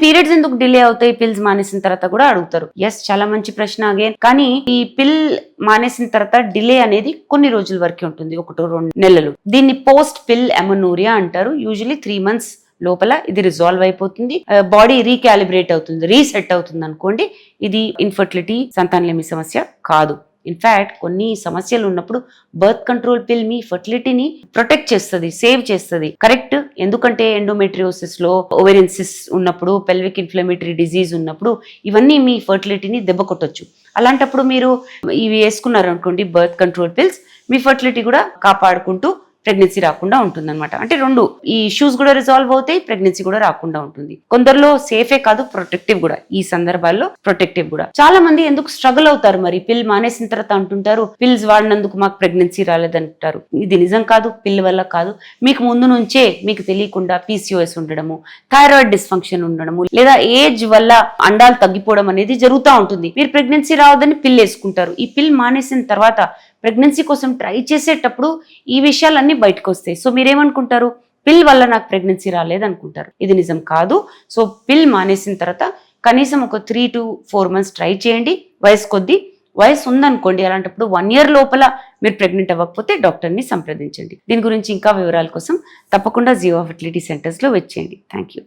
Periods ఎందుకు delay అవుతాయి pills మానేసిన తర్వాత కూడా అడుగుతారు. ఎస్, చాలా మంచి ప్రశ్న అగైన్. కానీ ఈ పిల్ మానేసిన తర్వాత డిలే అనేది కొన్ని రోజుల వరకే ఉంటుంది, 1-2 నెలలు. దీన్ని పోస్ట్ పిల్ ఎమనూరియా అంటారు. యూజువలీ 3 months లోపల ఇది రిజాల్వ్ అయిపోతుంది, బాడీ రీకాలిబ్రేట్ అవుతుంది, రీసెట్ అవుతుంది అనుకోండి. ఇది ఇన్ఫర్టిలిటీ, సంతానలేమి సమస్య కాదు. ఇన్ఫాక్ట్ కొన్ని సమస్యలు ఉన్నప్పుడు బర్త్ కంట్రోల్ పిల్ మీ ఫర్టిలిటీని ప్రొటెక్ట్ చేస్తుంది, సేవ్ చేస్తుంది. కరెక్ట్. ఎందుకంటే ఎండోమెట్రియోసిస్ లో, ఓవేరియన్ సిస్ ఉన్నప్పుడు, పెల్విక్ ఇన్ఫ్లమేటరీ డిజీజ్ ఉన్నప్పుడు ఇవన్నీ మీ ఫర్టిలిటీని దెబ్బ కొట్టొచ్చు. అలాంటప్పుడు మీరు ఇవి వేసుకున్నారు అనుకోండి, బర్త్ కంట్రోల్ పిల్స్, మీ ఫర్టిలిటీ కూడా కాపాడుకుంటూ ప్రెగ్నెన్సీ రాకుండా ఉంటుంది అనమాట. అంటే రెండు ఈ ఇష్యూస్ కూడా రిజాల్వ్ అవుతాయి, ప్రెగ్నెన్సీ కూడా రాకుండా ఉంటుంది. కొందరిలో సేఫే కాదు, ప్రొటెక్టివ్ కూడా. ఈ సందర్భాల్లో ప్రొటెక్టివ్ కూడా. చాలా మంది ఎందుకు స్ట్రగుల్ అవుతారు మరి, పిల్ మానేసిన తర్వాత అంటుంటారు పిల్స్ వాడినందుకు మాకు ప్రెగ్నెన్సీ రాలేదంటారు. ఇది నిజం కాదు, పిల్ వల్ల కాదు. మీకు ముందు నుంచే మీకు తెలియకుండా PCOS ఉండడము, థైరాయిడ్ డిస్ఫంక్షన్ ఉండడము, లేదా ఏజ్ వల్ల అండాలు తగ్గిపోవడం అనేది జరుగుతూ ఉంటుంది. మీరు ప్రెగ్నెన్సీ రావద్దని పిల్ వేసుకుంటారు. ఈ పిల్ మానేసిన తర్వాత ప్రెగ్నెన్సీ కోసం ట్రై చేసేటప్పుడు ఈ విషయాలన్నీ బయటకు వస్తాయి. సో మీరేమనుకుంటారు, పిల్ వల్ల నాకు ప్రెగ్నెన్సీ రాలేదనుకుంటారు. ఇది నిజం కాదు. సో పిల్ మానేసిన తర్వాత కనీసం ఒక 3 to 4 months ట్రై చేయండి. వయసు కొద్దీ, వయసు ఉందనుకోండి అలాంటప్పుడు 1 year లోపల మీరు ప్రెగ్నెంట్ అవ్వకపోతే డాక్టర్ని సంప్రదించండి. దీని గురించి ఇంకా వివరాల కోసం తప్పకుండా జియో ఫర్టిలిటీ సెంటర్స్లో వచ్చేయండి. Thank you.